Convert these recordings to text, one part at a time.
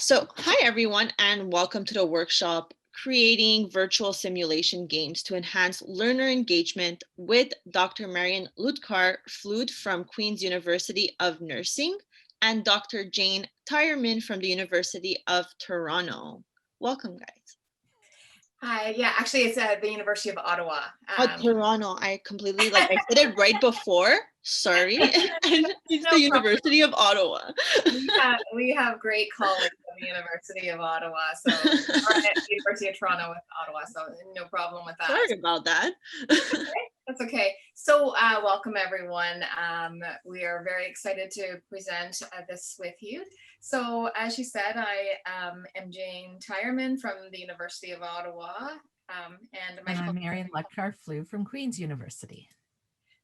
Hi everyone, and welcome to the workshop Creating Virtual Simulation Games to Enhance Learner Engagement with Dr. Marian Lutkar Flood from Queen's University of Nursing and Dr. Jane Tyerman from the University of Toronto. Welcome, guys. Hi, yeah, actually it's at the University of Ottawa. Toronto, I completely I said it right before, sorry, and it's No the problem. University of Ottawa. We have great colleagues at the University of Ottawa, or at the University of Toronto with Ottawa, so no problem with that. Sorry about that. That's okay. So welcome everyone. We are very excited to present this with you. So as you said, I am Jane Tyerman from the University of Ottawa. And I'm Marian Lutkar Flood from Queen's University.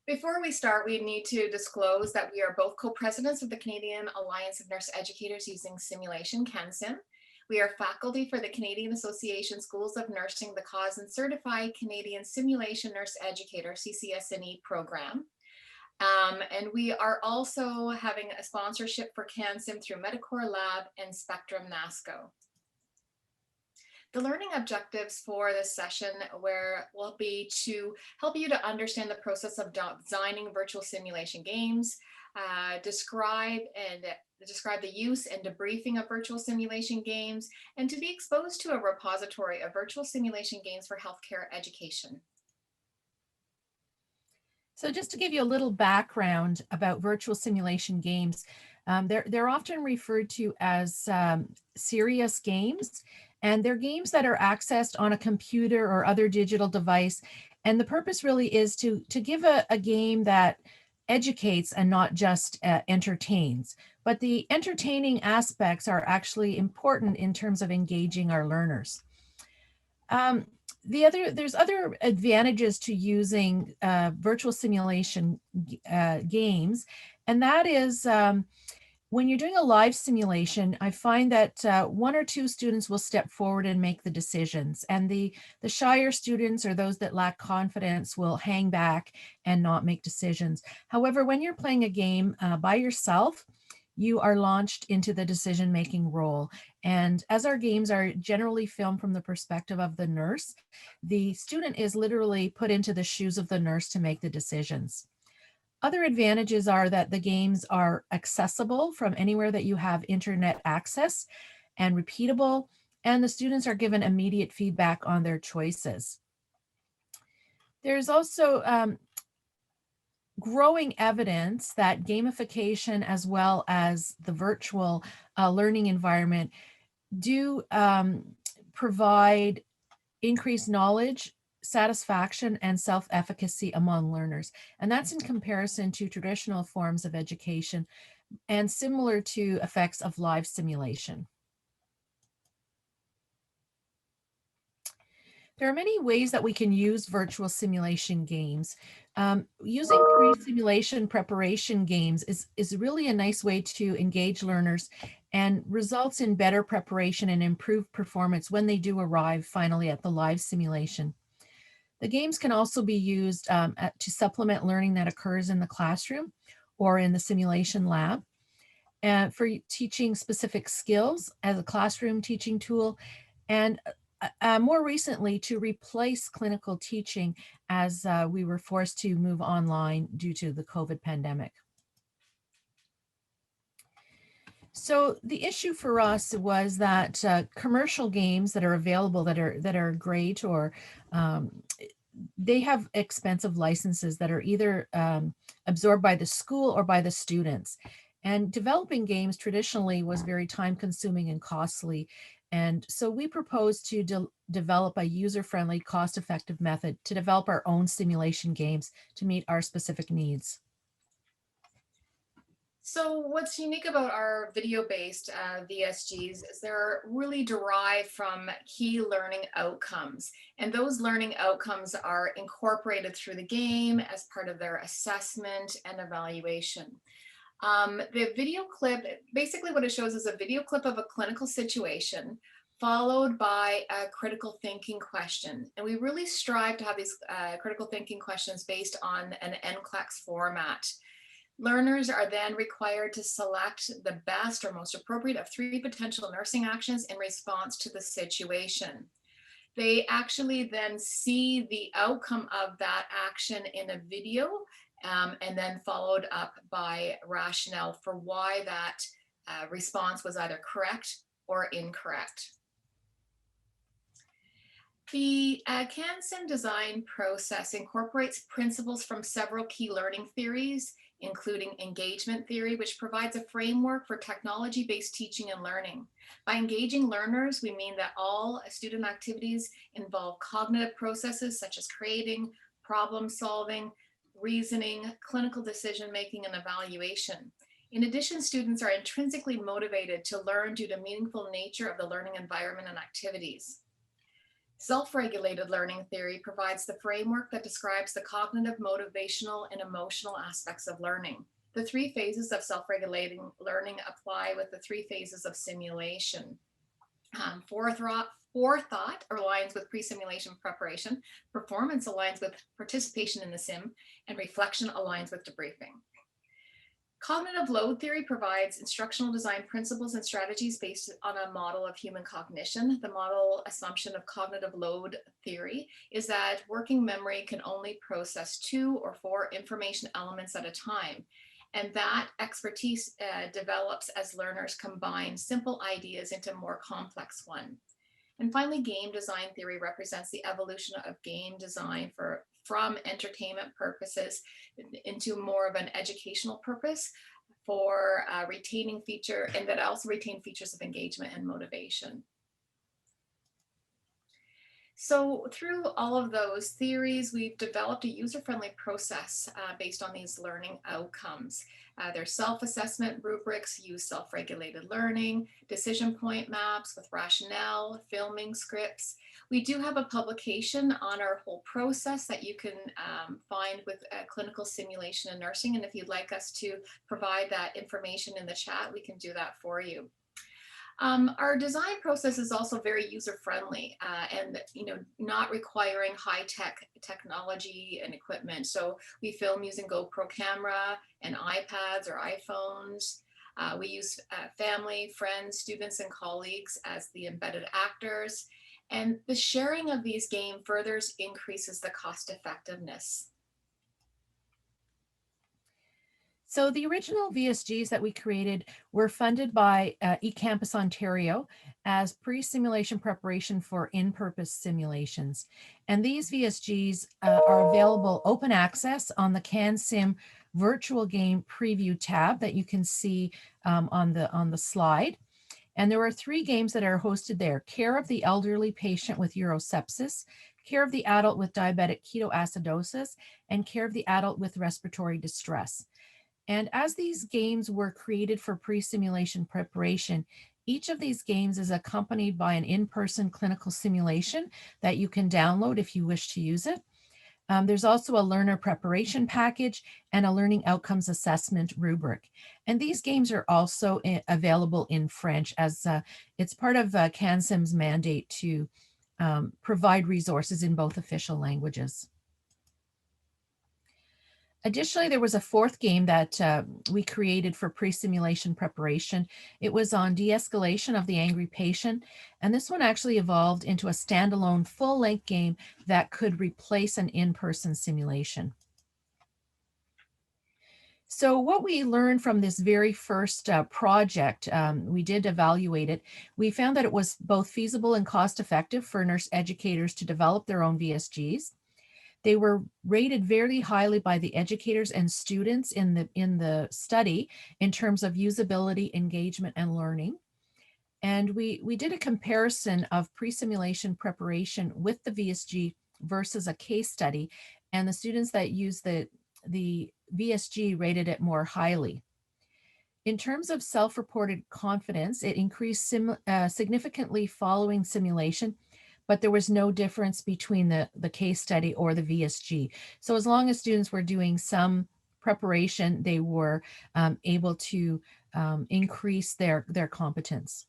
Before we start, we need to disclose that we are both co-presidents of the Canadian Alliance of Nurse Educators Using Simulation, CANSIM. We are faculty for the Canadian Association Schools of Nursing, the CAUSE and Certified Canadian Simulation Nurse Educator, CCSNE program. And we are also having a sponsorship for CANSIM through Medicor Lab and Spectrum NASCO. The learning objectives for this session will be to help you to understand the process of designing virtual simulation games, describe the use and debriefing of virtual simulation games, and to be exposed to a repository of virtual simulation games for healthcare education. So just to give you a little background about virtual simulation games, they're often referred to as serious games, and they're games that are accessed on a computer or other digital device. And the purpose really is to give a game that educates and not just entertains. But the entertaining aspects are actually important in terms of engaging our learners. There's other advantages to using virtual simulation games, and that is when you're doing a live simulation, I find that one or two students will step forward and make the decisions, and the shyer students or those that lack confidence will hang back and not make decisions. However, when you're playing a game by yourself, you are launched into the decision-making role. And as our games are generally filmed from the perspective of the nurse, the student is literally put into the shoes of the nurse to make the decisions. Other advantages are that the games are accessible from anywhere that you have internet access and repeatable, and the students are given immediate feedback on their choices. There's also growing evidence that gamification as well as the virtual learning environment do provide increased knowledge, satisfaction, and self-efficacy among learners. And that's in comparison to traditional forms of education and similar to effects of live simulation. There are many ways that we can use virtual simulation games. Using pre-simulation preparation games is really a nice way to engage learners and results in better preparation and improved performance when they do arrive finally at the live simulation. The games can also be used to supplement learning that occurs in the classroom or in the simulation lab, and for teaching specific skills as a classroom teaching tool, and more recently to replace clinical teaching as we were forced to move online due to the COVID pandemic. So the issue for us was that commercial games that are available that are great, or they have expensive licenses that are either absorbed by the school or by the students. And developing games traditionally was very time consuming and costly. And so we proposed to develop a user-friendly, cost-effective method to develop our own simulation games to meet our specific needs. So what's unique about our video-based VSGs is they're really derived from key learning outcomes. And those learning outcomes are incorporated through the game as part of their assessment and evaluation. The video clip, basically what it shows is a video clip of a clinical situation followed by a critical thinking question. And we really strive to have these critical thinking questions based on an NCLEX format. Learners are then required to select the best or most appropriate of 3 potential nursing actions in response to the situation. They actually then see the outcome of that action in a video, and then followed up by rationale for why that response was either correct or incorrect. The CAN-SIM design process incorporates principles from several key learning theories, including engagement theory, which provides a framework for technology-based teaching and learning. By engaging learners, we mean that all student activities involve cognitive processes such as creating, problem solving, reasoning, clinical decision-making, and evaluation. In addition, students are intrinsically motivated to learn due to meaningful nature of the learning environment and activities. Self-regulated learning theory provides the framework that describes the cognitive, motivational, and emotional aspects of learning. The 3 phases of self-regulating learning apply with the 3 phases of simulation. Forethought aligns with pre-simulation preparation, performance aligns with participation in the sim, and reflection aligns with debriefing. Cognitive load theory provides instructional design principles and strategies based on a model of human cognition. The model assumption of cognitive load theory is that working memory can only process 2 or 4 information elements at a time. And that expertise develops as learners combine simple ideas into more complex ones. And finally, game design theory represents the evolution of game design from entertainment purposes into more of an educational purpose for retaining feature, and that also retain features of engagement and motivation. So through all of those theories, we've developed a user-friendly process based on these learning outcomes. Their self-assessment rubrics use self-regulated learning, decision point maps with rationale, filming scripts. We do have a publication on our whole process that you can find with clinical simulation and nursing. And if you'd like us to provide that information in the chat, we can do that for you. Our design process is also very user-friendly and not requiring high-tech technology and equipment. So we film using GoPro camera and iPads or iPhones. We use family, friends, students, and colleagues as the embedded actors. And the sharing of these games further increases the cost effectiveness. So the original VSGs that we created were funded by eCampus Ontario as pre-simulation preparation for in-purpose simulations. And these VSGs are available open access on the CAN-SIM virtual game preview tab that you can see on the slide. And there are 3 games that are hosted there: Care of the Elderly Patient with Urosepsis, Care of the Adult with Diabetic Ketoacidosis, and Care of the Adult with Respiratory Distress. And as these games were created for pre-simulation preparation, each of these games is accompanied by an in-person clinical simulation that you can download if you wish to use it. There's also a learner preparation package and a learning outcomes assessment rubric. And these games are also available in French, as it's part of CAN-SIM's mandate to provide resources in both official languages. Additionally, there was a 4th game that we created for pre-simulation preparation. It was on de-escalation of the angry patient. And this one actually evolved into a standalone full-length game that could replace an in-person simulation. So what we learned from this very first project, we did evaluate it. We found that it was both feasible and cost-effective for nurse educators to develop their own VSGs. They were rated very highly by the educators and students in the study in terms of usability, engagement, and learning. And we did a comparison of pre-simulation preparation with the VSG versus a case study, and the students that used the VSG rated it more highly. In terms of self-reported confidence, it increased significantly following simulation, but there was no difference between the case study or the VSG. So as long as students were doing some preparation, they were able to increase their competence.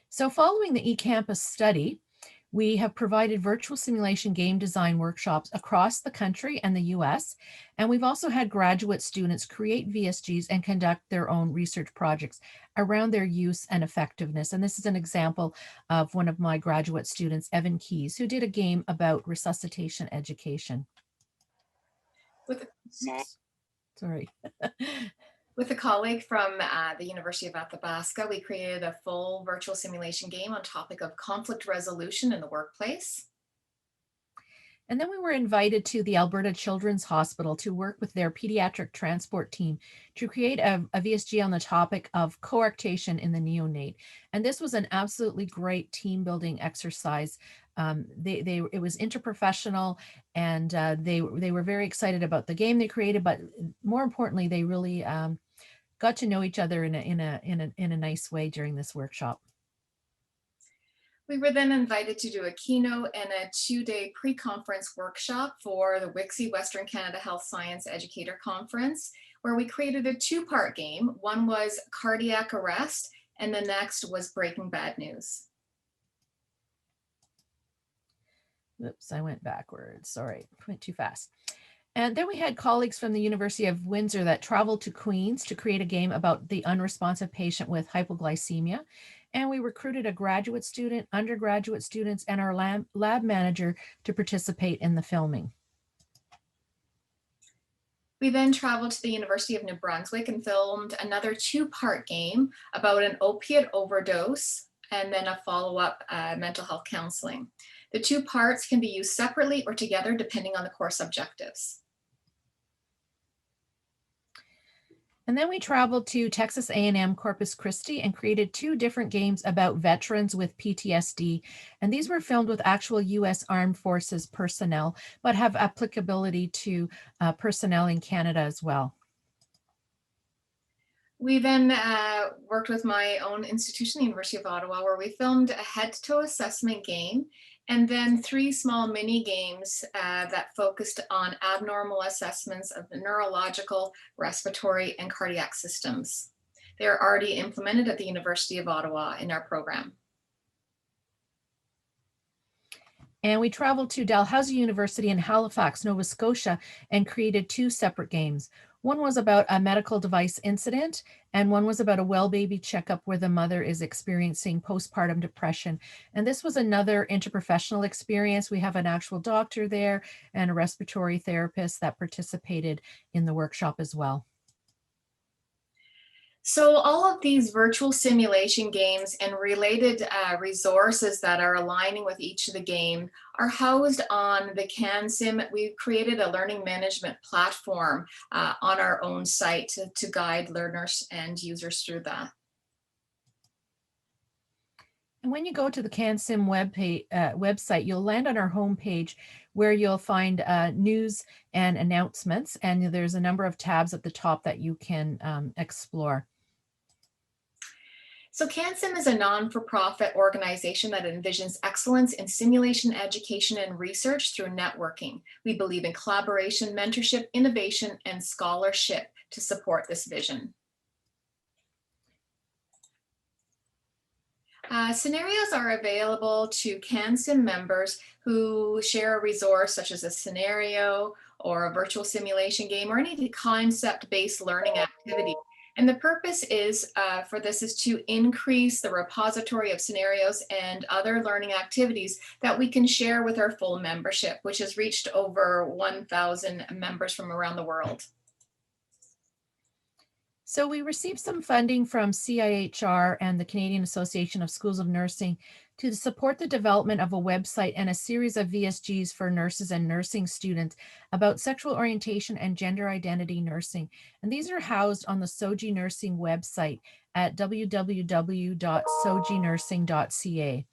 So following the eCampus study, We have provided virtual simulation game design workshops across the country and the US. And we've also had graduate students create VSGs and conduct their own research projects around their use and effectiveness. And this is an example of one of my graduate students, Evan Keys, who did a game about resuscitation education. Sorry. With a colleague from the University of Athabasca, we created a full virtual simulation game on topic of conflict resolution in the workplace. And then we were invited to the Alberta Children's Hospital to work with their pediatric transport team to create a VSG on the topic of coarctation in the neonate. And this was an absolutely great team building exercise. It was interprofessional, and they were very excited about the game they created, but more importantly, they really got to know each other in a nice way during this workshop. We were then invited to do a keynote and a 2-day pre-conference workshop for the WICSE Western Canada Health Science Educator Conference, where we created a 2-part game. One was cardiac arrest, and the next was breaking bad news. Oops, I went backwards. Sorry, went too fast. And then we had colleagues from the University of Windsor that traveled to Queens to create a game about the unresponsive patient with hypoglycemia. And we recruited a graduate student, undergraduate students, and our lab manager to participate in the filming. We then traveled to the University of New Brunswick and filmed another 2-part game about an opiate overdose and then a follow-up mental health counseling. The 2 parts can be used separately or together depending on the course objectives. And then we traveled to Texas A&M Corpus Christi and created 2 different games about veterans with PTSD. And these were filmed with actual US Armed Forces personnel, but have applicability to personnel in Canada as well. We then worked with my own institution, the University of Ottawa, where we filmed a head-to-toe assessment game and then 3 small mini games that focused on abnormal assessments of the neurological, respiratory, and cardiac systems. They are already implemented at the University of Ottawa in our program. And we traveled to Dalhousie University in Halifax, Nova Scotia, and created 2 separate games. One was about a medical device incident, and one was about a well baby checkup where the mother is experiencing postpartum depression. And this was another interprofessional experience. We have an actual doctor there and a respiratory therapist that participated in the workshop as well. So all of these virtual simulation games and related resources that are aligning with each of the game are housed on the CanSim. We've created a learning management platform on our own site to guide learners and users through that. And when you go to the CanSim website, you'll land on our homepage where you'll find news and announcements. And there's a number of tabs at the top that you can explore. So CanSim is a non-for-profit organization that envisions excellence in simulation education and research through networking. We believe in collaboration, mentorship, innovation, and scholarship to support this vision. Scenarios are available to CanSim members who share a resource such as a scenario or a virtual simulation game or any concept-based learning activity. And the purpose is for this is to increase the repository of scenarios and other learning activities that we can share with our full membership, which has reached over 1,000 members from around the world. So we received some funding from CIHR and the Canadian Association of Schools of Nursing to support the development of a website and a series of VSGs for nurses and nursing students about sexual orientation and gender identity nursing. And these are housed on the SOGI Nursing website at www.soginursing.ca.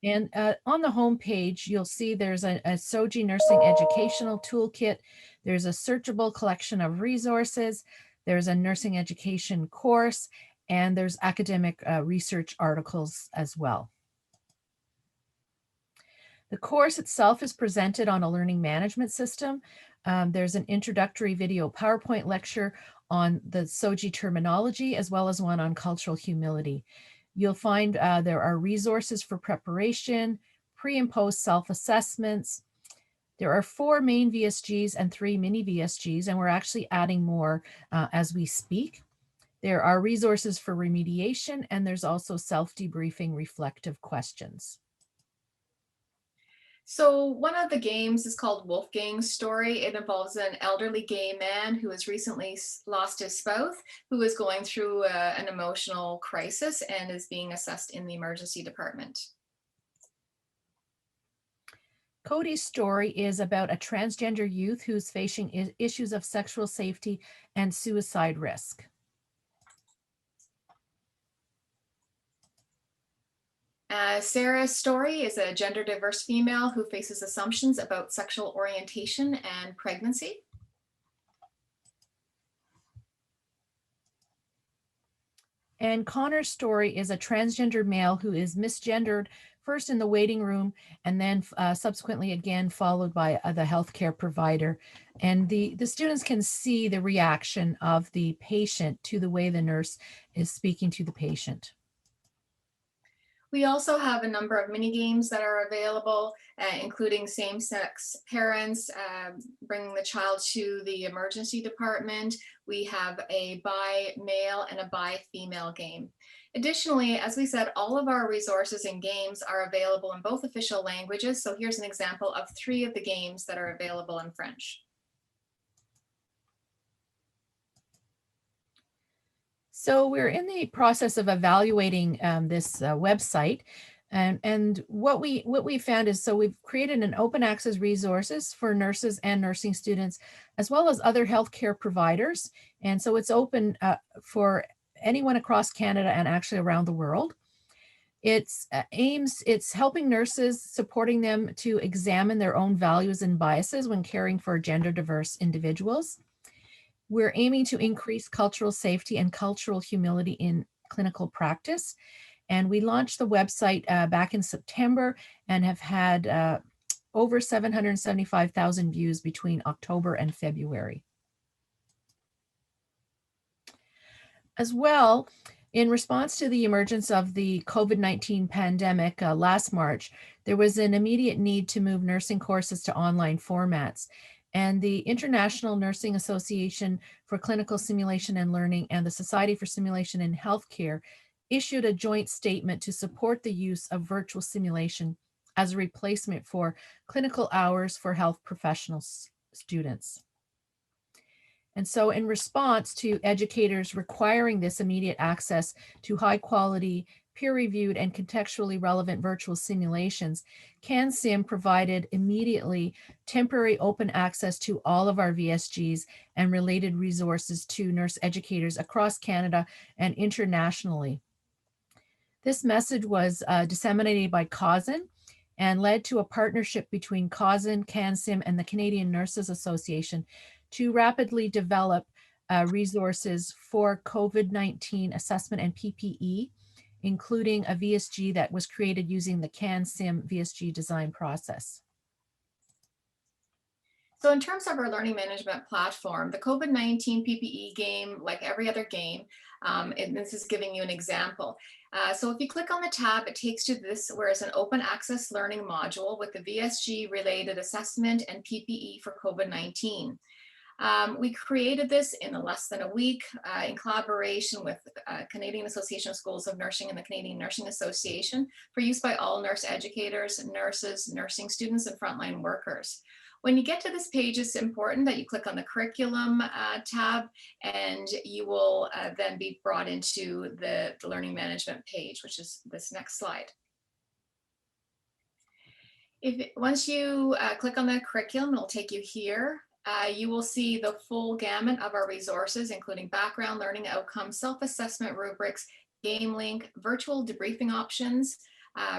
And on the homepage, you'll see there's a SOGI Nursing Educational Toolkit. There's a searchable collection of resources. There's a nursing education course, and there's academic research articles as well. The course itself is presented on a learning management system. There's an introductory video PowerPoint lecture on the SOGI terminology, as well as one on cultural humility. You'll find there are resources for preparation, pre and post self-assessments. There are 4 main VSGs and 3 mini VSGs, and we're actually adding more as we speak. There are resources for remediation, and there's also self-debriefing reflective questions. So one of the games is called Wolfgang's Story. It involves an elderly gay man who has recently lost his spouse, who is going through an emotional crisis and is being assessed in the emergency department. Cody's story is about a transgender youth who's facing issues of sexual safety and suicide risk. Sarah's story is a gender diverse female who faces assumptions about sexual orientation and pregnancy. And Connor's story is a transgender male who is misgendered first in the waiting room and then subsequently again followed by the healthcare provider. And the students can see the reaction of the patient to the way the nurse is speaking to the patient. We also have a number of mini games that are available, including same-sex parents, bringing the child to the emergency department. We have a bi male and a bi female game. Additionally, as we said, all of our resources and games are available in both official languages. So here's an example of 3 of the games that are available in French. So we're in the process of evaluating this website, and what we found is, so we've created an open access resources for nurses and nursing students, as well as other healthcare providers, and so it's open for anyone across Canada and actually around the world. It's helping nurses, supporting them to examine their own values and biases when caring for gender diverse individuals. We're aiming to increase cultural safety and cultural humility in clinical practice. And we launched the website back in September and have had over 775,000 views between October and February. As well, in response to the emergence of the COVID-19 pandemic last March, there was an immediate need to move nursing courses to online formats. And the International Nursing Association for Clinical Simulation and Learning and the Society for Simulation in Healthcare issued a joint statement to support the use of virtual simulation as a replacement for clinical hours for health professional students. And so in response to educators requiring this immediate access to high quality, peer-reviewed and contextually relevant virtual simulations, CanSim provided immediately temporary open access to all of our VSGs and related resources to nurse educators across Canada and internationally. This message was disseminated by CAUSN and led to a partnership between CAUSN, CanSim, and the Canadian Nurses Association to rapidly develop resources for COVID-19 assessment and PPE, including a VSG that was created using the CanSim VSG design process. So in terms of our learning management platform, the COVID-19 PPE game, like every other game, and this is giving you an example. So if you click on the tab, it takes you to this, where it's an open access learning module with the VSG related assessment and PPE for COVID-19. We created this in less than a week in collaboration with Canadian Association of Schools of Nursing and the Canadian Nursing Association for use by all nurse educators, nurses, nursing students, and frontline workers. When you get to this page, it's important that you click on the curriculum tab, and you will then be brought into the learning management page, which is this next slide. Once you click on the curriculum, it'll take you here. You will see the full gamut of our resources, including background learning outcomes, self-assessment rubrics, game link, virtual debriefing options,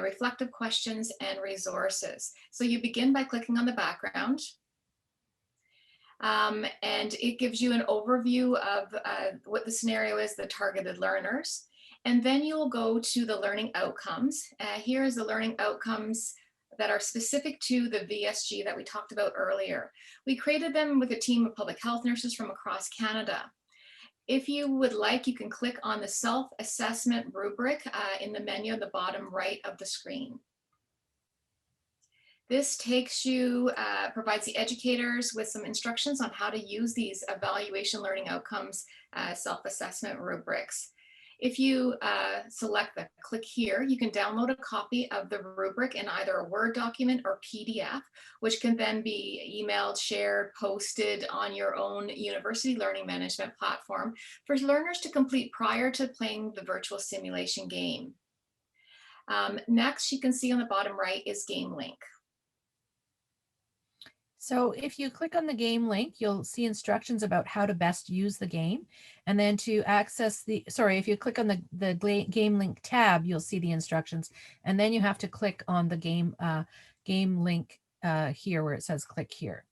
reflective questions, and resources. So you begin by clicking on the background. And it gives you an overview of what the scenario is, the targeted learners. And then you'll go to the learning outcomes. Here is the learning outcomes that are specific to the VSG that we talked about earlier. We created them with a team of public health nurses from across Canada. If you would like, you can click on the self-assessment rubric in the menu at the bottom right of the screen. This takes you, provides the educators with some instructions on how to use these evaluation learning outcomes self-assessment rubrics. If you select the click here, you can download a copy of the rubric in either a Word document or PDF, which can then be emailed, shared, posted on your own university learning management platform for learners to complete prior to playing the virtual simulation game. Next, you can see on the bottom right is Game Link. So if you click on the game link, you'll see instructions about how to best use the game. And then to access the, sorry, if you click on the game link tab, you'll see the instructions. And then you have to click on the game link here where it says click here.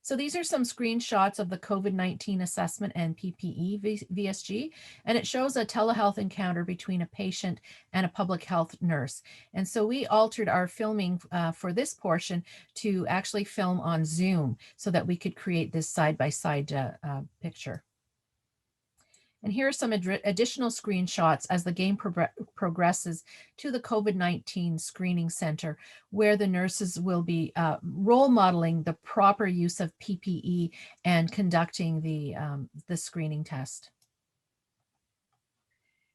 So these are some screenshots of the COVID-19 assessment and PPE VSG, and it shows a telehealth encounter between a patient and a public health nurse. And so we altered our filming for this portion to actually film on Zoom so that we could create this side-by-side picture. And here are some additional screenshots as the game progresses to the COVID-19 screening center, where the nurses will be role modeling the proper use of PPE and conducting the screening test.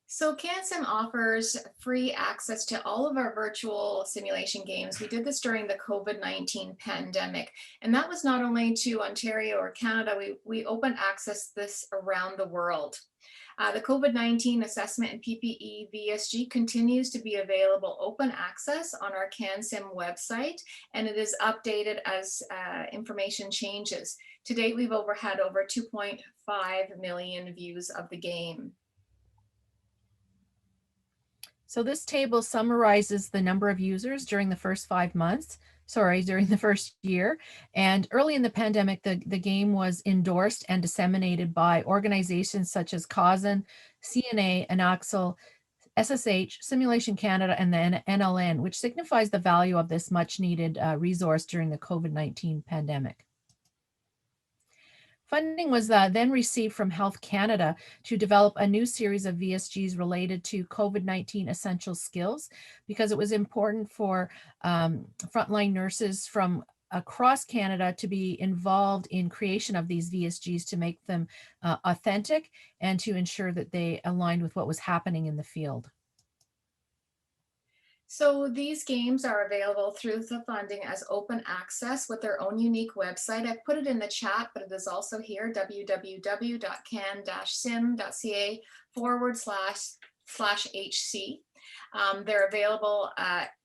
So CanSim offers free access to all of our virtual simulation games. We did this during the COVID-19 pandemic, and that was not only to Ontario or Canada, we open access this around the world. The COVID-19 assessment and PPE VSG continues to be available open access on our CanSim website, and it is updated as information changes. To date, we've had over 2.5 million views of the game. So this table summarizes the number of users during the first 5 months, during the first year. And early in the pandemic, the game was endorsed and disseminated by organizations such as CAUSEN, CNA, Anaxel, SSH, Simulation Canada, and the NLN, which signifies the value of this much needed resource during the COVID-19 pandemic. Funding was then received from Health Canada to develop a new series of VSGs related to COVID-19 essential skills, because it was important for frontline nurses from across Canada to be involved in creation of these VSGs to make them authentic and to ensure that they aligned with what was happening in the field. So these games are available through the funding as open access with their own unique website. I've put it in the chat, but it is also here, www.can-sim.ca//HC. They're available,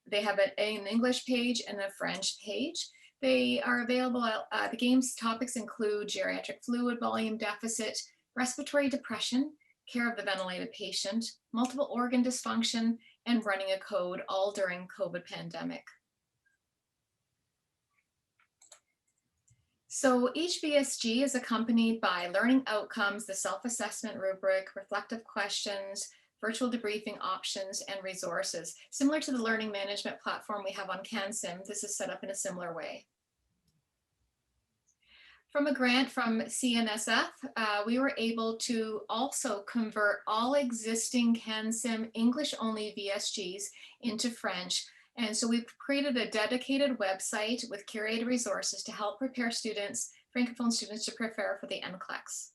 they have an English page and a French page. They are available, the game's topics include geriatric fluid volume deficit, respiratory depression, care of the ventilated patient, multiple organ dysfunction, and running a code, all during COVID pandemic. So each VSG is accompanied by learning outcomes, the self-assessment rubric, reflective questions, virtual debriefing options, and resources. Similar to the learning management platform we have on CanSim, this is set up in a similar way. From a grant from CNSF, we were able to also convert all existing CanSim English-only VSGs into French. And so we've created a dedicated website with curated resources to help prepare students, Francophone students, to prepare for the NCLEX.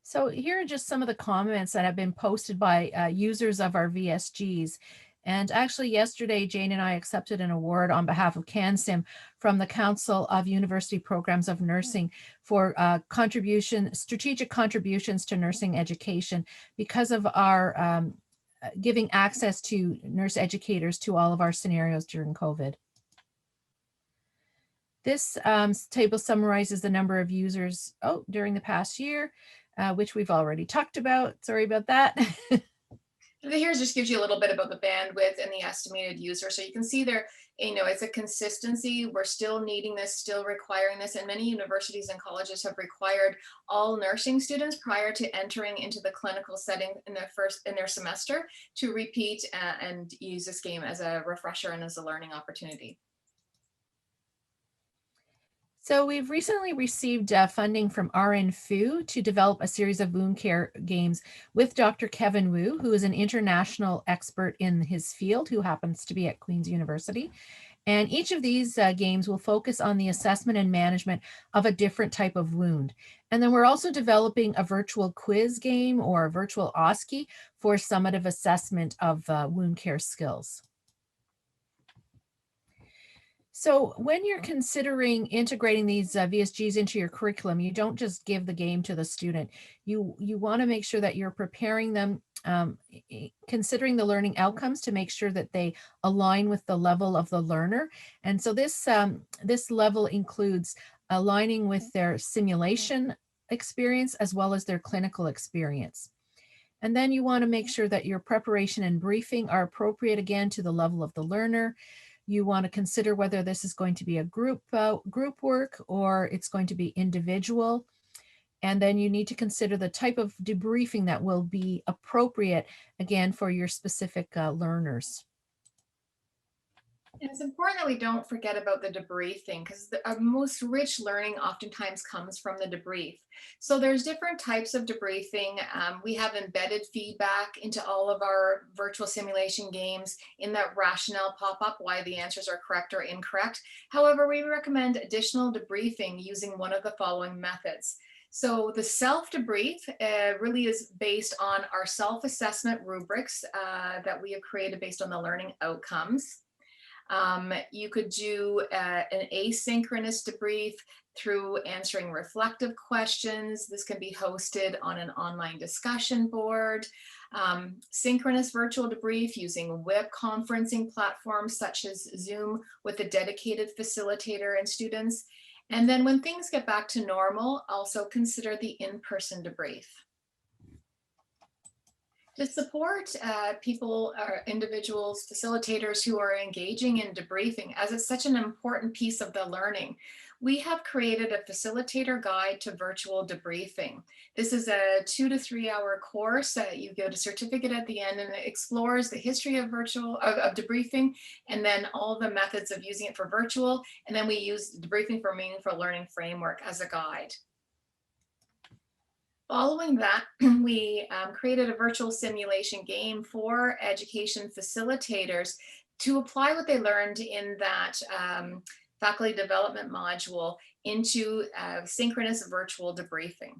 So here are just some of the comments that have been posted by users of our VSGs. And actually yesterday, Jane and I accepted an award on behalf of CanSim from the Council of University Programs of Nursing for strategic contributions to nursing education, because of our giving access to nurse educators to all of our scenarios during COVID. This table summarizes the number of users during the past year, which we've already talked about. Sorry about that. Here just gives you a little bit about the bandwidth and the estimated user. So you can see there, it's a consistency. We're still needing this, still requiring this, and many universities and colleges have required all nursing students prior to entering into the clinical setting in their semester to repeat and use this game as a refresher and as a learning opportunity. So we've recently received funding from RN-FU to develop a series of wound care games with Dr. Kevin Wu, who is an international expert in his field, who happens to be at Queen's University. And each of these games will focus on the assessment and management of a different type of wound. And then we're also developing a virtual quiz game or a virtual OSCE for summative assessment of wound care skills. So when you're considering integrating these VSGs into your curriculum, you don't just give the game to the student. You want to make sure that you're preparing them, considering the learning outcomes to make sure that they align with the level of the learner. And so this level includes aligning with their simulation experience as well as their clinical experience. And then you want to make sure that your preparation and briefing are appropriate, again, to the level of the learner. You want to consider whether this is going to be a group work or it's going to be individual. And then you need to consider the type of debriefing that will be appropriate, again, for your specific learners. And it's important that we don't forget about the debriefing, because the most rich learning oftentimes comes from the debrief. So there's different types of debriefing. We have embedded feedback into all of our virtual simulation games in that rationale pop-up why the answers are correct or incorrect. However, we recommend additional debriefing using one of the following methods. So the self-debrief really is based on our self-assessment rubrics that we have created based on the learning outcomes. You could do an asynchronous debrief through answering reflective questions. This can be hosted on an online discussion board. Synchronous virtual debrief using web conferencing platforms such as Zoom with a dedicated facilitator and students. And then when things get back to normal, also consider the in-person debrief. To support people or individuals, facilitators who are engaging in debriefing, as it's such an important piece of the learning, we have created a facilitator guide to virtual debriefing. This is a 2 to 3 hour course. You get a certificate at the end, and it explores the history of debriefing, and then all the methods of using it for virtual. And then we use debriefing for meaningful learning framework as a guide. Following that, we created a virtual simulation game for education facilitators to apply what they learned in that faculty development module into synchronous virtual debriefing.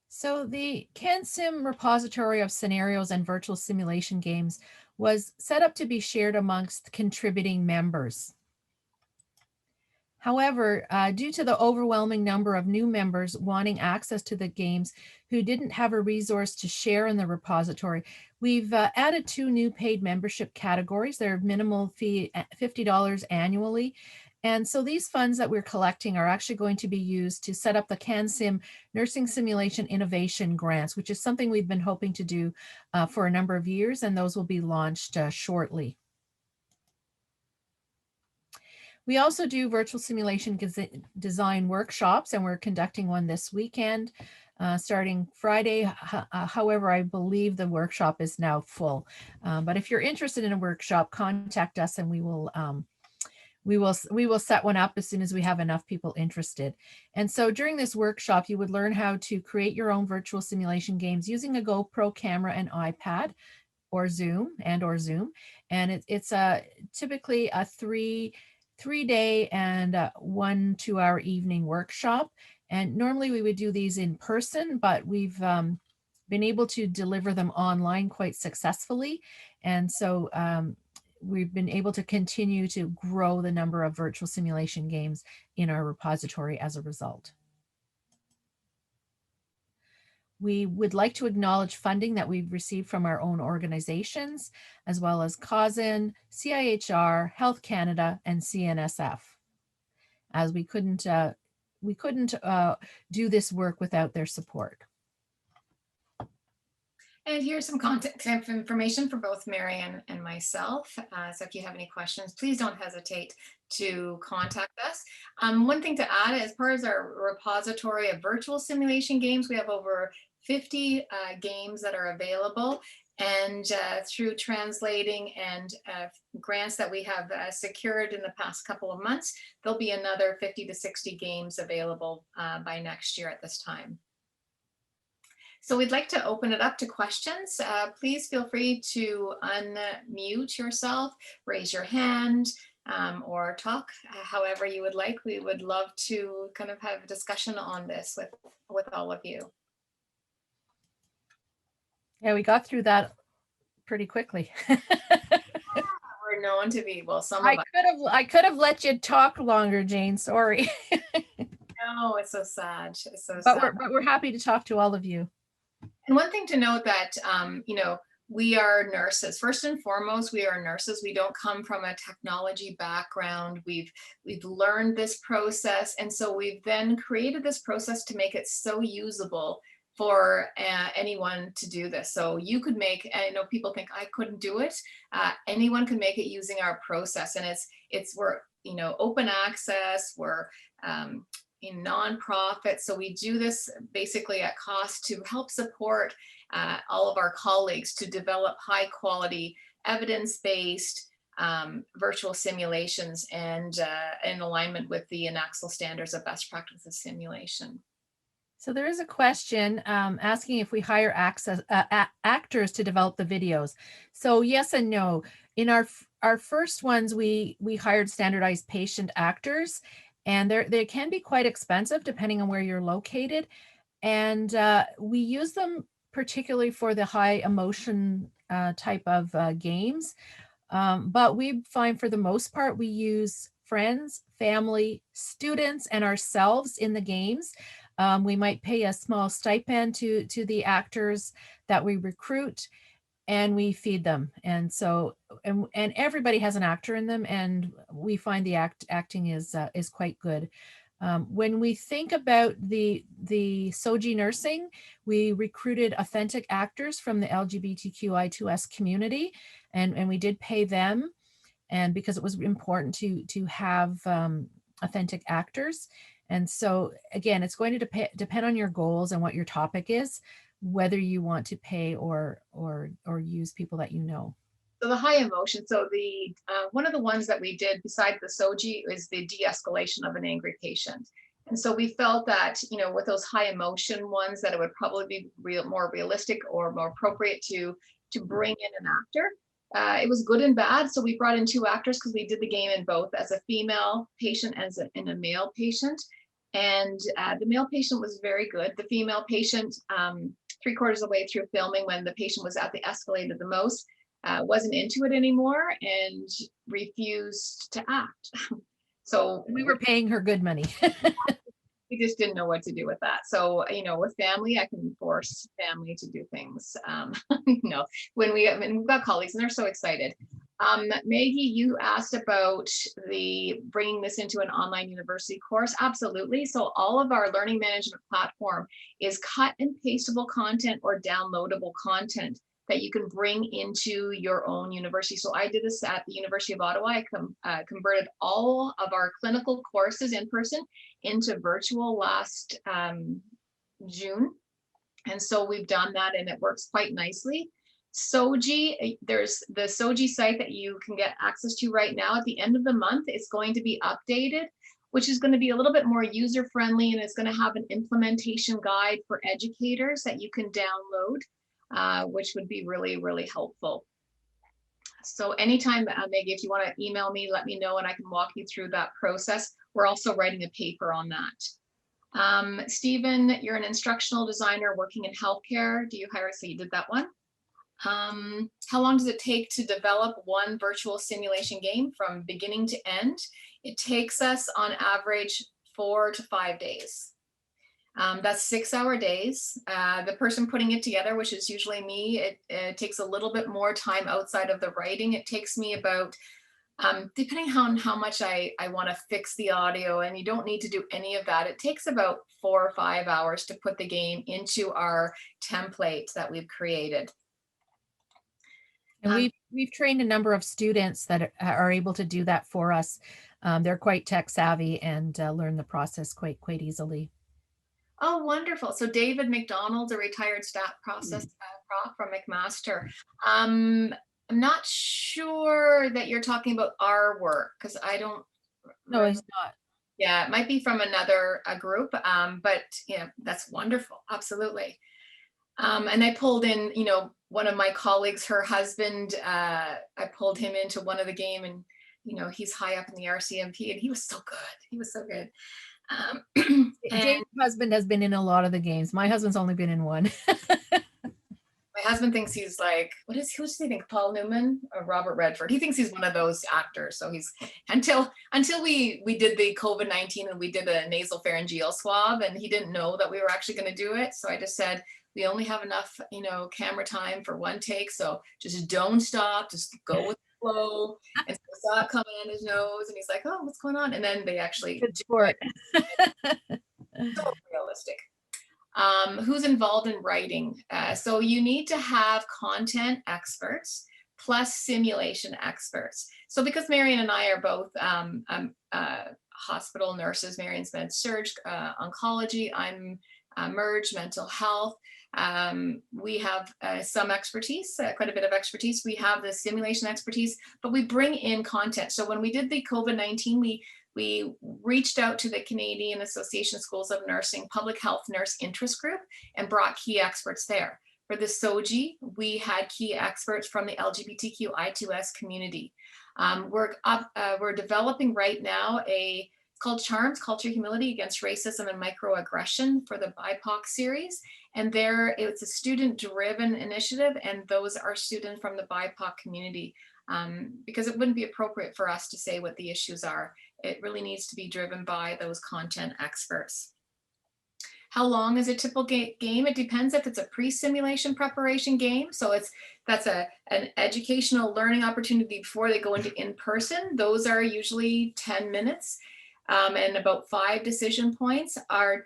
So the CanSim repository of scenarios and virtual simulation games was set up to be shared amongst contributing members. However, due to the overwhelming number of new members wanting access to the games who didn't have a resource to share in the repository, we've added 2 new paid membership categories. They're minimal fee, $50 annually. And so these funds that we're collecting are actually going to be used to set up the CanSim Nursing Simulation Innovation Grants, which is something we've been hoping to do for a number of years, and those will be launched shortly. We also do virtual simulation design workshops, and we're conducting one this weekend starting Friday. However, I believe the workshop is now full. But if you're interested in a workshop, contact us and we will set one up as soon as we have enough people interested. And so during this workshop, you would learn how to create your own virtual simulation games using a GoPro camera and iPad or Zoom. And it's typically a three-day and 1 2-hour evening workshop. And normally we would do these in person, but we've been able to deliver them online quite successfully. And so we've been able to continue to grow the number of virtual simulation games in our repository as a result. We would like to acknowledge funding that we've received from our own organizations, as well as CAUSIN, CIHR, Health Canada, and CNSF, as we couldn't do this work without their support. And here's some contact information for both Marian and myself. So if you have any questions, please don't hesitate to contact us. One thing to add, as part of our repository of virtual simulation games, we have over 50 games that are available. And through translating and grants that we have secured in the past couple of months, there'll be another 50 to 60 games available by next year at this time. So we'd like to open it up to questions. Please feel free to unmute yourself, raise your hand, or talk however you would like. We would love to kind of have a discussion on this with all of you. Yeah, we got through that pretty quickly. We're known to be, well, some of us. I could have let you talk longer, Jane. Sorry. No, it's so sad. It's so but sad. we're happy to talk to all of you. And one thing to note that, we are nurses. First and foremost, we are nurses. We don't come from a technology background. We've learned this process. And so we've then created this process to make it so usable for anyone to do this. So you could make, I know people think I couldn't do it. Anyone can make it using our process. And we're, open access, we're in nonprofit. So we do this basically at cost to help support all of our colleagues to develop high quality, evidence-based virtual simulations and in alignment with the NACSL standards of best practices simulation. So there is a question asking if we hire actors to develop the videos. So yes and no. In our first ones, we hired standardized patient actors, and they can be quite expensive depending on where you're located. And we use them particularly for the high emotion type of games. But we find for the most part, we use friends, family, students, and ourselves in the games. We might pay a small stipend to the actors that we recruit, and we feed them. And so, and everybody has an actor in them, and we find the acting is quite good. When we think about the SOGI nursing, we recruited authentic actors from the LGBTQI2S community, and we did pay them, and because it was important to have authentic actors. And so again, it's going to depend on your goals and what your topic is, whether you want to pay or use people that you know. So the high emotion. So the one of the ones that we did beside the SOGI is the de-escalation of an angry patient. And so we felt that, with those high emotion ones, that it would probably be more realistic or more appropriate to bring in an actor. It was good and bad. So we brought in 2 actors because we did the game in both as a female patient and a male patient. And the male patient was very good. The female patient, 3/4 of the way through filming, when the patient was at the escalated the most, wasn't into it anymore and refused to act. So we were paying her good money. We just didn't know what to do with that. So, with family, I can force family to do things. When we've got colleagues and they're so excited. Maggie, you asked about the bringing this into an online university course. Absolutely. So all of our learning management platform is cut and pastable content or downloadable content that you can bring into your own university. So I did this at the University of Ottawa. I converted all of our clinical courses in person into virtual last June. And so we've done that and it works quite nicely. SOGI, there's the SOGI site that you can get access to right now. At the end of the month, it's going to be updated, which is going to be a little bit more user-friendly, and it's going to have an implementation guide for educators that you can download, which would be really, really helpful. So anytime, Maggie, if you want to email me, let me know and I can walk you through that process. We're also writing a paper on that. Stephen, you're an instructional designer working in healthcare. Do you hire? So you did that one. How long does it take to develop one virtual simulation game from beginning to end? It takes us on average 4 to 5 days. That's 6-hour days. The person putting it together, which is usually me, it takes a little bit more time outside of the writing. It takes me about, depending on how much I want to fix the audio, and you don't need to do any of that. It takes about 4 or 5 hours to put the game into our template that we've created. And we've trained a number of students that are able to do that for us. They're quite tech savvy and learn the process quite Oh, easily. wonderful. So David McDonald's a retired staff process Prof from McMaster. I'm not sure that you're talking about our work because I don't. No, he's not. Yeah, it might be from another group, but yeah, that's wonderful. Absolutely. And I pulled in, one of my colleagues, her husband, I pulled him into one of the game and, he's high up in the RCMP and he was so good. He was so good. And Jane's husband has been in a lot of the games. My husband's only been in one. my husband thinks he's like, who does he think? Paul Newman or Robert Redford? He thinks he's one of those actors. So he's until we did the COVID-19 and we did a nasal pharyngeal swab and he didn't know that we were actually going to do it. So I just said, we only have enough, camera time for one take. So just don't stop, just go with the flow. And so I saw it coming in his nose and he's like, oh, what's going on? And then they actually Good sport. so realistic. Who's involved in writing? So you need to have content experts plus simulation experts. So because Marion and I are both hospital nurses, Marion's med surg, oncology, I'm merge mental health. We have some expertise, quite a bit of expertise. We have the simulation expertise, but we bring in content. So when we did the COVID-19, we reached out to the Canadian Association Schools of Nursing Public Health Nurse Interest Group and brought key experts there. For the SOGI, we had key experts from the LGBTQI2S community. We're developing right now it's called CHARMS, Culture, Humility Against Racism and Microaggression for the BIPOC series. And it's a student-driven initiative, and those are students from the BIPOC community. Because it wouldn't be appropriate for us to say what the issues are. It really needs to be driven by those content experts. How long is a typical game? It depends if it's a pre-simulation preparation game. So that's an educational learning opportunity before they go into in-person. Those are usually 10 minutes and about 5 decision points. Our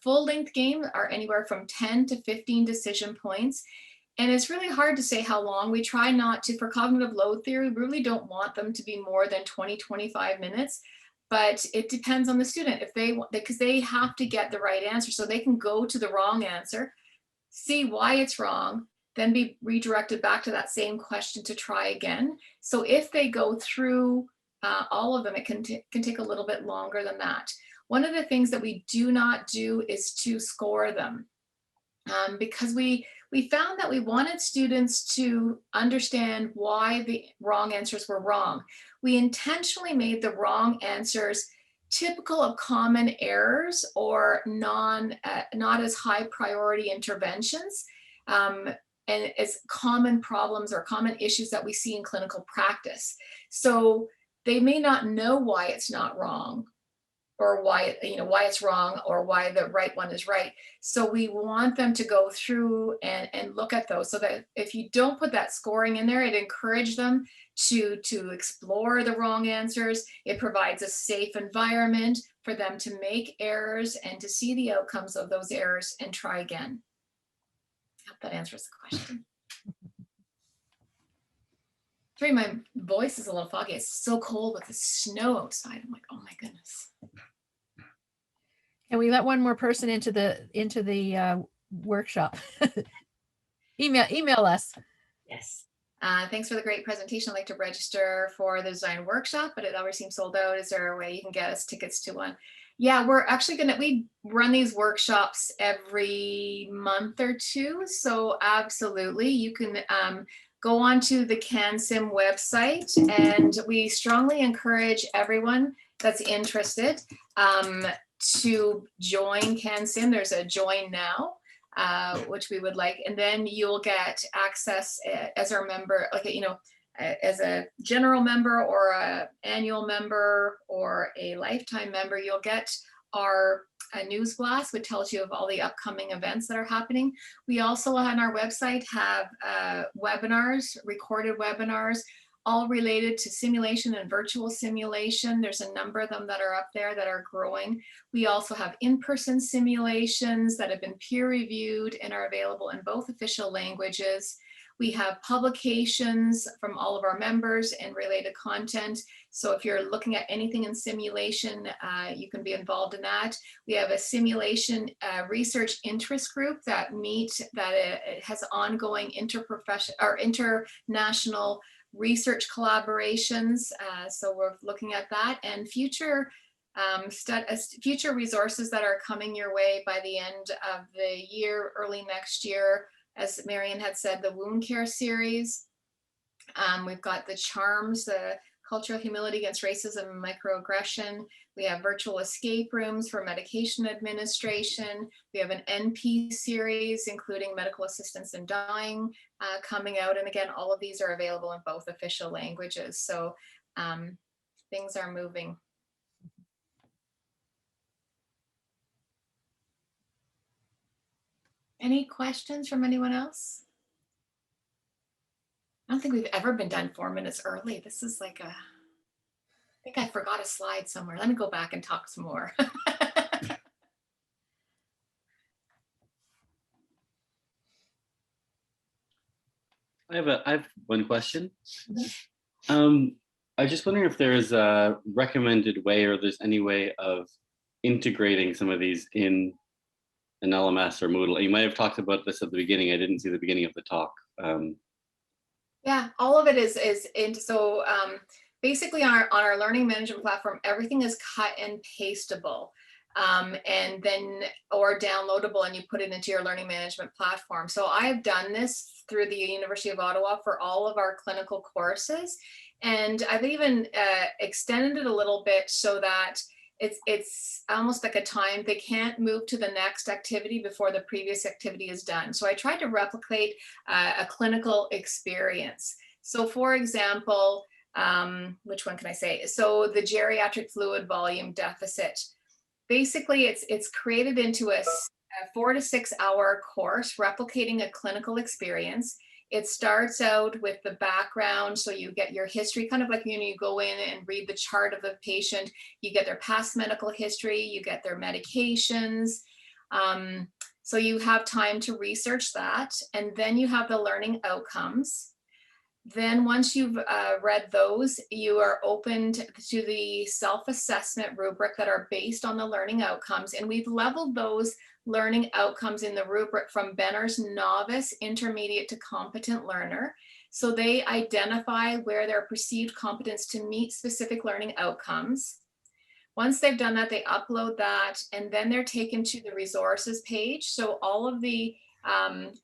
full-length games are anywhere from 10 to 15 decision points. And it's really hard to say how long. We try not to, for cognitive load theory, we really don't want them to be more than 20, 25 minutes, but it depends on the student because they have to get the right answer. So they can go to the wrong answer, see why it's wrong, then be redirected back to that same question to try again. So if they go through all of them, it can take a little bit longer than that. One of the things that we do not do is to score them because we found that we wanted students to understand why the wrong answers were wrong. We intentionally made the wrong answers typical of common errors or not as high priority interventions and as common problems or common issues that we see in clinical practice. So they may not know why it's not wrong, or why it's wrong, or why the right one is right. So we want them to go through and look at those, so that if you don't put that scoring in there, it encourages them to explore the wrong answers. It provides a safe environment for them to make errors and to see the outcomes of those errors and try again. I hope that answers the question. Sorry, my voice is a little foggy. It's so cold with the snow outside. I'm like, oh my goodness. And we let one more person into the workshop. Email us. Yes. Thanks for the great presentation. I'd like to register for the design workshop, but it already seems sold out. Is there a way you can get us tickets to one? Yeah, we're actually we run these workshops every month or two. So absolutely, you can go onto the CanSim website, and we strongly encourage everyone that's interested to join CanSim. There's a join now, which we would like, and then you'll get access as our member, as a general member or a annual member or a lifetime member. You'll get our news blast, which tells you of all the upcoming events that are happening. We also on our website have webinars, recorded webinars, all related to simulation and virtual simulation. There's a number of them that are up there that are growing. We also have in-person simulations that have been peer reviewed and are available in both official languages. We have publications from all of our members and related content. So if you're looking at anything in simulation, you can be involved in that. We have a simulation research interest group that it has ongoing international research collaborations. So we're looking at that, and future resources that are coming your way by the end of the year, early next year. As Marion had said, the wound care series. We've got the CHARMS, the Cultural Humility Against Racism and Microaggression. We have virtual escape rooms for medication administration. We have an NP series, including medical assistance in dying, coming out. And again, all of these are available in both official languages. So things are moving. Any questions from anyone else? I don't think we've ever been done 4 minutes early. This is like I think I forgot a slide somewhere. Let me go back and talk some more. I have one question. I was just wondering if there is a recommended way, or there's any way of integrating some of these in an LMS or Moodle. You might have talked about this at the beginning. I didn't see the beginning of the talk. Yeah, all of it is in. So basically on our learning management platform, everything is cut and pastable. And then or downloadable, and you put it into your learning management platform. So I've done this through the University of Ottawa for all of our clinical courses, and I've even extended it a little bit so that it's almost like a time they can't move to the next activity before the previous activity is done. So I tried to replicate a clinical experience. So for example, which one can I say? So the geriatric fluid volume deficit. Basically, it's created into a 4 to 6 hour course replicating a clinical experience. It starts out with the background, so you get your history, kind of like you go in and read the chart of the patient. You get their past medical history, you get their medications. So you have time to research that, and then you have the learning outcomes. Then once you've read those, you are opened to the self-assessment rubric that are based on the learning outcomes. And we've leveled those learning outcomes in the rubric from Benner's novice, intermediate to competent learner. So they identify where their perceived competence to meet specific learning outcomes. Once they've done that, they upload that, and then they're taken to the resources page. So all of the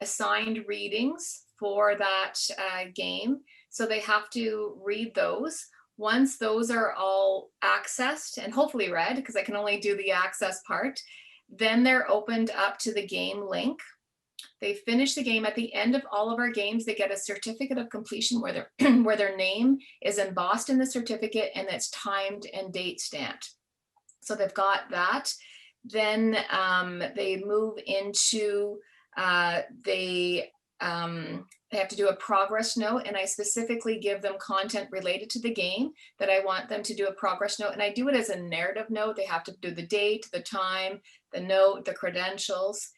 assigned readings for that game. So they have to read those. Once those are all accessed and hopefully read, because I can only do the access part, then they're opened up to the game link. They finish the game. At the end of all of our games, they get a certificate of completion where where their name is embossed in the certificate and it's timed and date stamped. So they've got that. Then they move into, they have to do a progress note, and I specifically give them content related to the game that I want them to do a progress note. And I do it as a narrative note. They have to do the date, the time, the note, the credentials.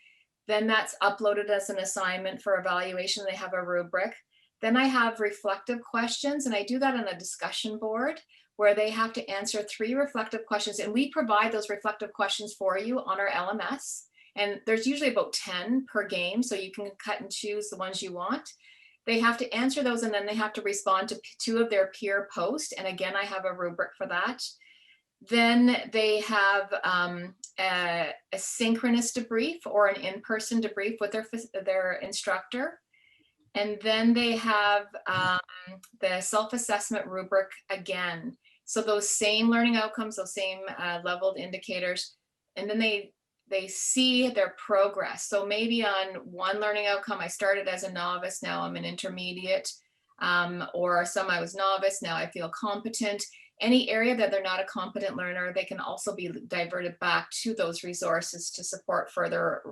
Then that's uploaded as an assignment for evaluation. They have a rubric. Then I have reflective questions, and I do that on a discussion board where they have to answer 3 reflective questions. And we provide those reflective questions for you on our LMS. And there's usually about 10 per game, so you can cut and choose the ones you want. They have to answer those, and then they have to respond to 2 of their peer posts. And again, I have a rubric for that. Then they have a synchronous debrief or an in-person debrief with their instructor. And then they have the self-assessment rubric again. So those same learning outcomes, those same leveled indicators, and then they see their progress. So maybe on one learning outcome, I started as a novice, now I'm an intermediate, or some I was novice, now I feel competent. Any area that they're not a competent learner, they can also be diverted back to those resources to support further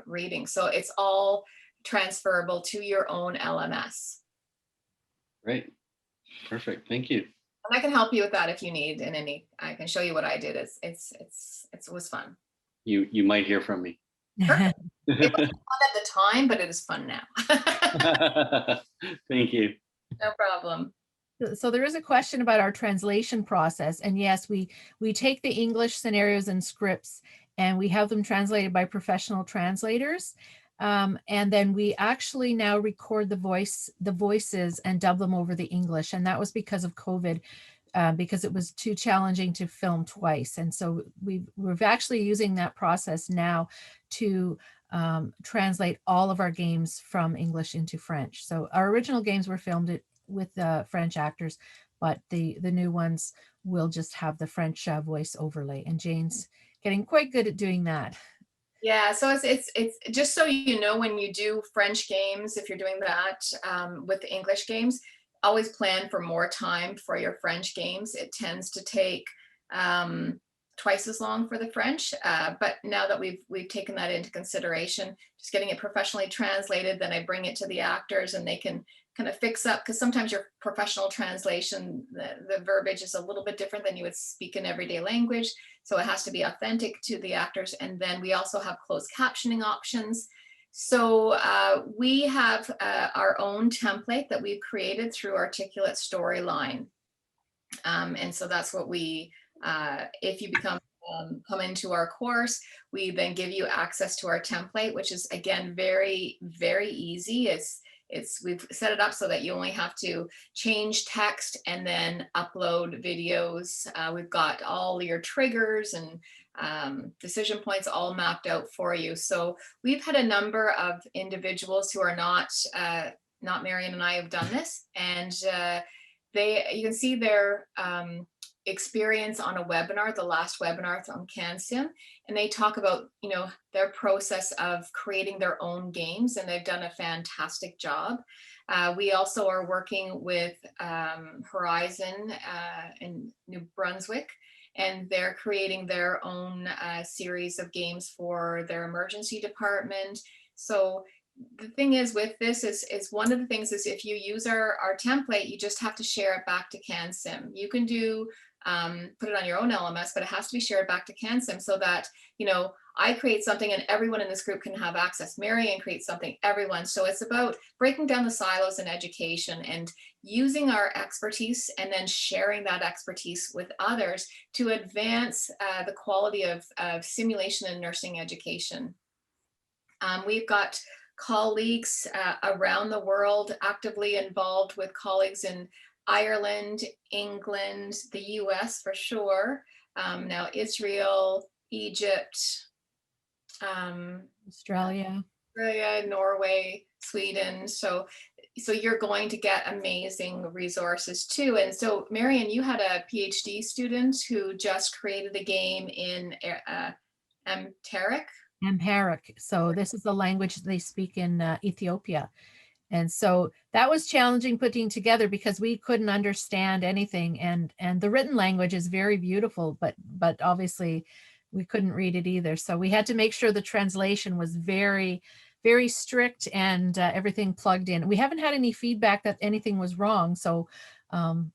reading. So it's all transferable to your own LMS. Great, perfect, thank you. And I can help you with that if you need, I can show you what I did. It was fun. You might hear from me. It wasn't fun at the time, but it is fun now. Thank you. No problem. So there is a question about our translation process. And yes, we take the English scenarios and scripts and we have them translated by professional translators. And then we actually now record the voices and dub them over the English. And that was because of COVID, because it was too challenging to film twice. And so we're actually using that process now to translate all of our games from English into French. So our original games were filmed with French actors, but the new ones will just have the French voice overlay. And Jane's getting quite good at doing that. Yeah, so it's just so you know, when you do French games, if you're doing that with the English games, always plan for more time for your French games. It tends to take twice as long for the French, but now that we've taken that into consideration, just getting it professionally translated, then I bring it to the actors and they can kind of fix up, because sometimes your professional translation, the verbiage is a little bit different than you would speak in everyday language. So it has to be authentic to the actors. And then we also have closed captioning options. So we have our own template that we've created through Articulate Storyline. And so that's what we, if you come into our course, we then give you access to our template, which is again, very, very easy. We've set it up so that you only have to change text and then upload videos. We've got all your triggers and decision points all mapped out for you. So we've had a number of individuals who are not Marion and I have done this, and you can see their experience on a webinar, the last webinar from CanSim, and they talk about, you know, their process of creating their own games, and they've done a fantastic job. We also are working with Horizon in New Brunswick, and they're creating their own series of games for their emergency department. So the thing is with this is one of the things is if you use our template, you just have to share it back to CanSim. You can do put it on your own LMS, but it has to be shared back to CanSim so that, you know, I create something and everyone in this group can have access. Marion creates something, everyone. So it's about breaking down the silos in education and using our expertise and then sharing that expertise with others to advance the quality of simulation and nursing education. We've got colleagues around the world actively involved with colleagues in Ireland, England, the US for sure, now Israel, Egypt, Australia, Norway, Sweden. So you're going to get amazing resources too. And so Marion, you had a PhD student who just created a game in Amharic. So this is the language they speak in Ethiopia. And so that was challenging putting together because we couldn't understand anything. And the written language is very beautiful, but obviously we couldn't read it either. So we had to make sure the translation was very, very strict and everything plugged in. We haven't had any feedback that anything was wrong. So I'm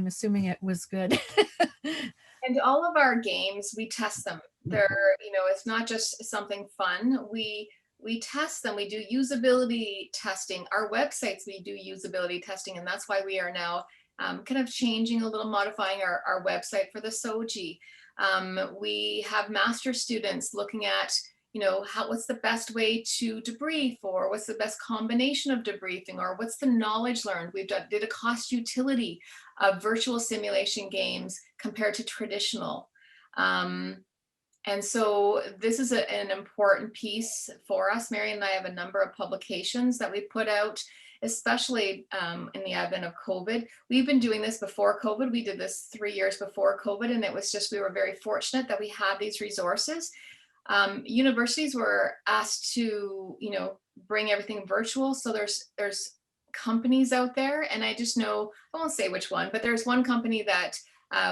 assuming it was good. And all of our games, we test them. They're, you know, it's not just something fun. We test them. We do usability testing. Our websites, we do usability testing. And that's why we are now kind of changing a little, modifying our website for the SOGI. We have master students looking at, you know, what's the best way to debrief, or what's the best combination of debriefing, or what's the knowledge learned. We've did a cost utility of virtual simulation games compared to traditional. And so this is an important piece for us. Marion and I have a number of publications that we put out, especially in the advent of COVID. We've been doing this before COVID. We did this 3 years before COVID, and it was just, we were very fortunate that we had these resources. Universities were asked to, you know, bring everything virtual. So there's companies out there, and I just know, I won't say which one, but there's one company that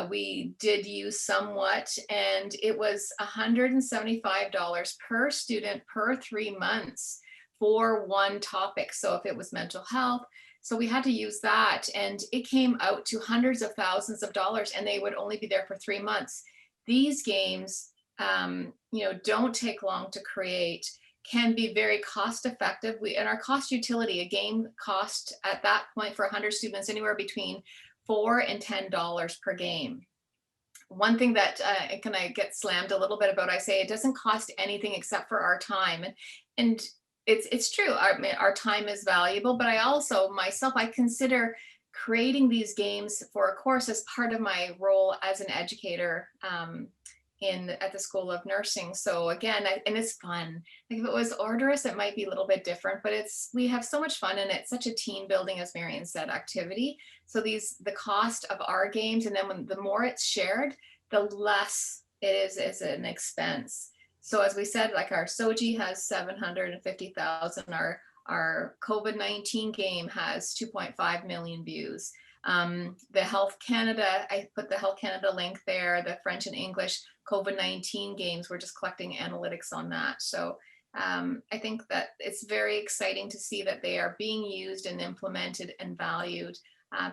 we did use somewhat, and it was $175 per student per 3 months for one topic. So if it was mental health, so we had to use that, and it came out to hundreds of thousands of dollars, and they would only be there for 3 months. These games don't take long to create, can be very cost effective. And our cost utility, a game cost at that point for 100 students anywhere between $4 and $10 per game. One thing that can I get slammed a little bit about, I say it doesn't cost anything except for our time. And it's true, our time is valuable, but I also myself, I consider creating these games for a course as part of my role as an educator at the School of Nursing. So again, and it's fun. Like if it was arduous, it might be a little bit different, but we have so much fun, and it's such a team building, as Marion said, activity. So the cost of our games, and then the more it's shared, the less it is as an expense. So as we said, like our SOGI has 750,000, our COVID-19 game has 2.5 million views. The Health Canada, I put the Health Canada link there, the French and English COVID-19 games, we're just collecting analytics on that. So I think that it's very exciting to see that they are being used and implemented and valued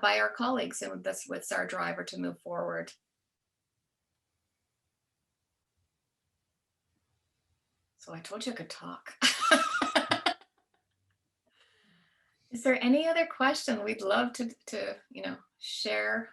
by our colleagues, and that's what's our driver to move forward. So I told you I could talk. Is there any other question? We'd love to share.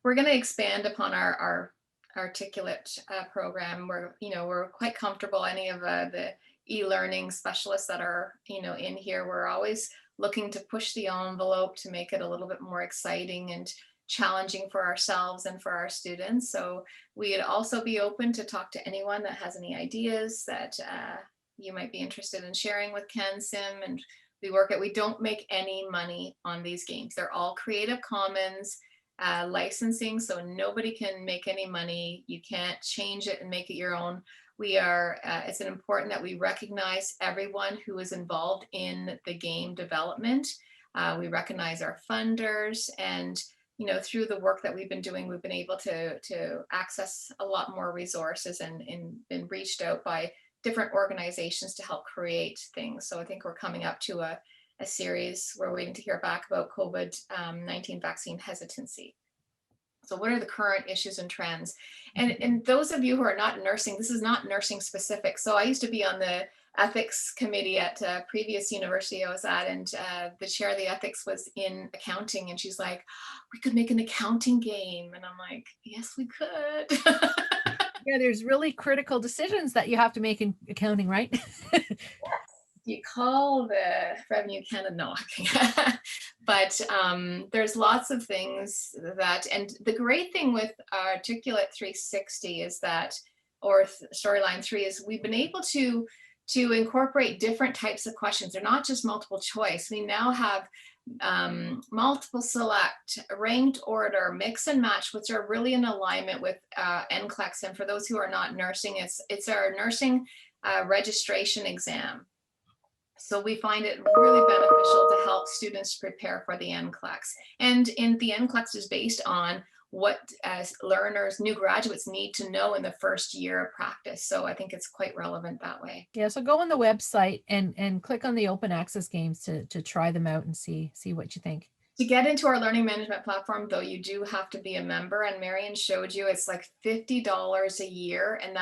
We're going to expand upon our Articulate program. We're quite comfortable. Any of the e-learning specialists that are in here, we're always looking to push the envelope to make it a little bit more exciting and challenging for ourselves and for our students. So we'd also be open to talk to anyone that has any ideas that you might be interested in sharing with CanSim. And we don't make any money on these games. They're all Creative Commons licensing, so nobody can make any money. You can't change it and make it your own. It's important that we recognize everyone who is involved in the game development. We recognize our funders, and through the work that we've been doing, we've been able to access a lot more resources and been reached out by different organizations to help create things. So I think we're coming up to a series. We're waiting to hear back about COVID-19 vaccine hesitancy. So what are the current issues and trends? And those of you who are not nursing, this is not nursing specific. So I used to be on the ethics committee at a previous university I was at, and the chair of the ethics was in accounting, and she's like, we could make an accounting game. And I'm like, yes, we could. Yeah, there's really critical decisions that you have to make in accounting, right? You call the Revenue Canada, no. But there's lots of things that, and the great thing with Articulate 360 is that, or Storyline 3, is we've been able to incorporate different types of questions. They're not just multiple choice. We now have multiple select, ranked order, mix and match, which are really in alignment with NCLEX. And for those who are not nursing, it's our nursing registration exam. So we find it really beneficial to help students prepare for the NCLEX. And the NCLEX is based on what as learners, new graduates need to know in the first year of practice. So I think it's quite relevant that way. Yeah, so go on the website and click on the open access games to try them out and see what you think. To get into our learning management platform, though, you do have to be a member, and Marion showed you it's like $50 a year, and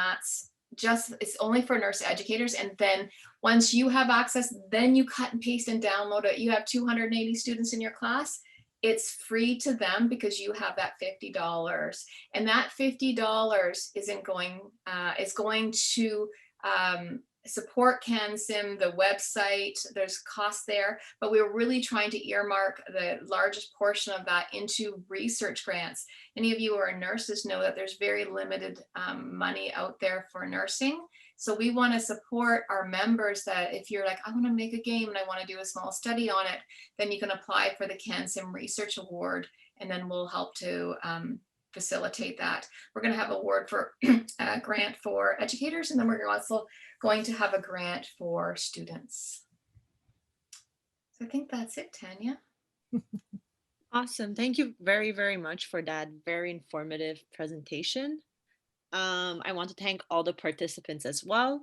it's only for nurse educators. And then once you have access, then you cut and paste and download it. You have 280 students in your class. It's free to them because you have that $50, and that $50 is going to support CanSim, the website. There's costs there, but we're really trying to earmark the largest portion of that into research grants. Any of you who are nurses know that there's very limited money out there for nursing. So we want to support our members that if you're like, I want to make a game and I want to do a small study on it, then you can apply for the CanSim Research Award, and then we'll help to facilitate that. We're going to have an award for a grant for educators, and then we're also going to have a grant for students. So I think that's it, Tanya. Awesome. Thank you very, very much for that very informative presentation. I want to thank all the participants as well.